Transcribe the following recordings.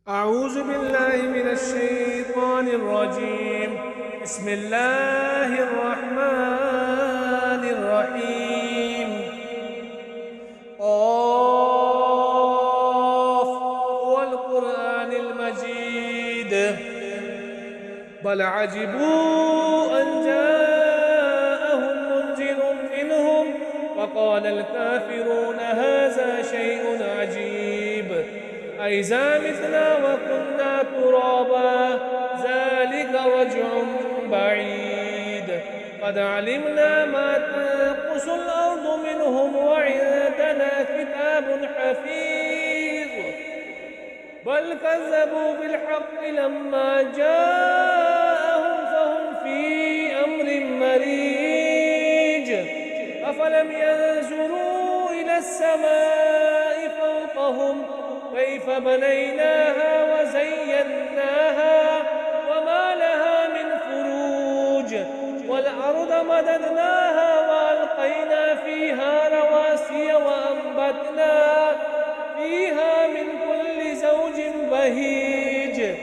أعوذ بالله من الشيطان الرجيم. بسم الله الرحمن الرحيم. قاف والقرآن المجيد. بل عجبوا أن جاءهم منذر منهم وقال الكافرون هذا شيء عجيب أئذا متنا وكنا ترابا ذلك رجع بعيد قد علمنا ما تنقص الأرض منهم وعندنا كتاب حفيظ بل كذبوا بالحق لما جاءهم فهم في أمر مريج أفلم ينظروا إلى السماء فوقهم كيف بنيناها وزيناها وما لها من فروج والأرض مددناها وألقينا فيها رواسي وأنبتنا فيها من كل زوج بهيج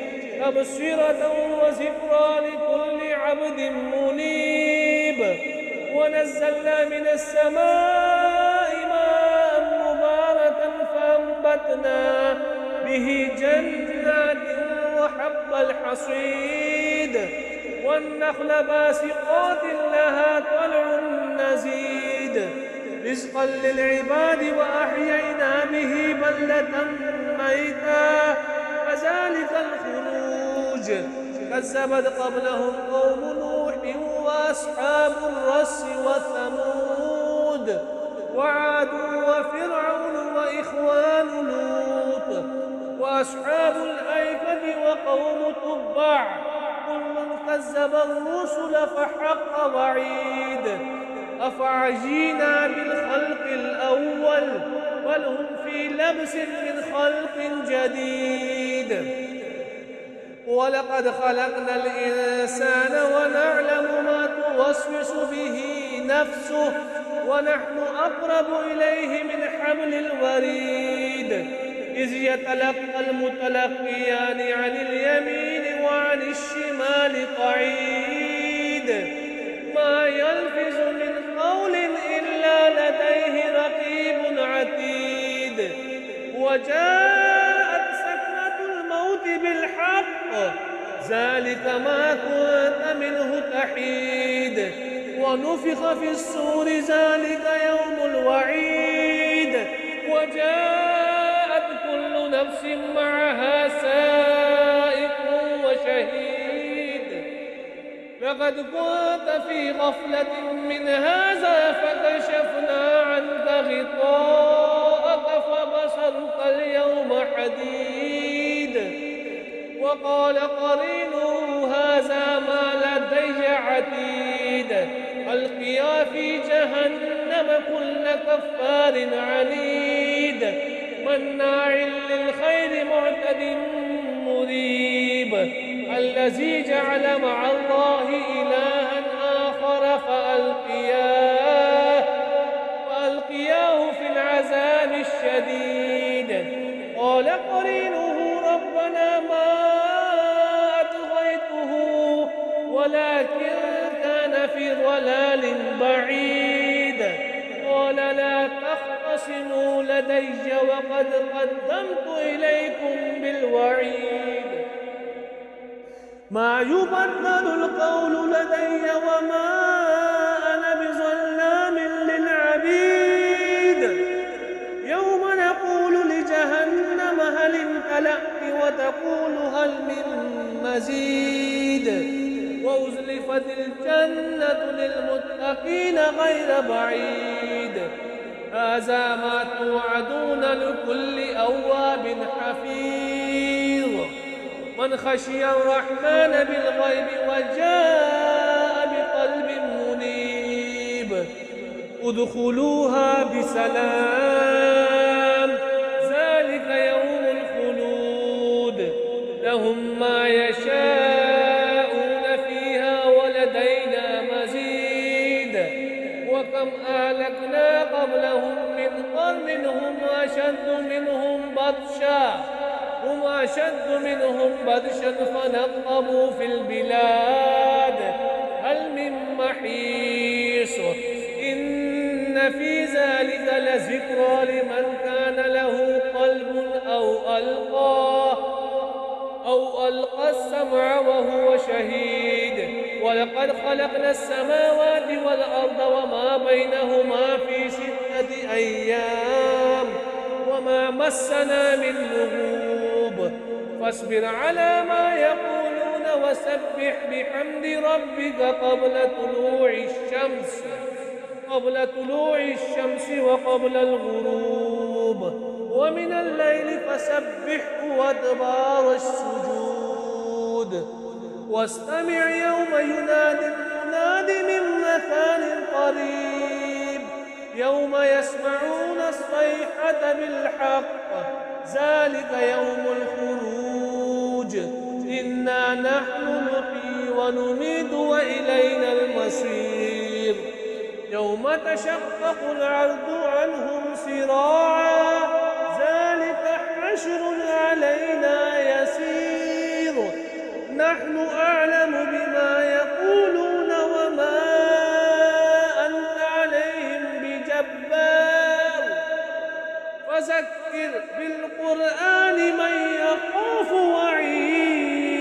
تبصرة وذكرى لكل عبد منيب ونزلنا من السماء ماء مباركا فأنبتنا به جنات وحب الحصيد والنخل باسقات لها طلع نزيد رزقا للعباد وأحيينا به بلدة ميتا كذلك الخروج كذبت قبلهم قوم نوح وأصحاب الرس وثمود وعاد وفرعون وإخوان لوط وأصحاب الأيكة وقوم تبع كل كذب الرسل فحق وعيد أفعجينا بالخلق الأول بل هم في لبس من خلق جديد ولقد خلقنا الإنسان ونعلم ما توسوس به نفسه ونحن أقرب إليه من حبل الوريد إذ يتلقى المتلقيان عن اليمين وعن الشمال قعيد ما يلفظ من قول إلا لديه رقيب عتيد وجاءت سكرة الموت بالحق ذلك ما كنت منه تحيد ونفخ في الصور ذلك يوم الوعيد وجاءت كل نفس معها سائق وشهيد لقد كنت في غفلة من هذا فكشفنا عنك غطاءك فبصرك اليوم حديد وقال قرينه هذا ما لدي عتيد ألقيا في جهنم كل كفار عنيد مناع للخير معتد مريب الذي جعل مع الله إلها آخر فألقياه في العذاب الشديد قال قرينه ربنا ما أطغيته ولكن كان في ضلال بعيد قال لا تختصموا لدي وقد قدمت إليكم بالوعيد ما يبدل القول لدي وما أنا بظلام للعبيد يوم نقول لجهنم هل امتلأت وتقول هل من مزيد وأزلفت الجنة للمتقين غير بعيد هذا ما توعدون لكل أواب حفيظ من خشي الرحمن بالغيب وجاء بقلب منيب ادخلوها بسلام ذلك يوم الخلود لهم ما يشاءون فيها ولدينا مزيد وكم أهلكنا قبلهم من قرن هم أشد منهم بطشا وما أشد منهم بطشا فنقبوا في البلاد هل من محيص إن في ذلك لذكرى لمن كان له قلب أو ألقى السمع وهو شهيد ولقد خلقنا السماوات والأرض وما بينهما في 6 أيام وما مسنا من لغوب فاصبر على ما يقولون وسبح بحمد ربك قبل طلوع الشمس وقبل الغروب ومن الليل فسبحه وادبار السجود واستمع يوم ينادي المناد من مكان قريب يوم يسمعون الصيحة بالحق ذلك يوم الخروج إنا نحن نحيي ونميت وإلينا المصير يوم تشقق الأرض عنهم سراعا ذلك حشر علينا يسير نحن أعلم بما يقولون وما أنت عليهم بجبار فذكر بالقرآن من يخاف وعيد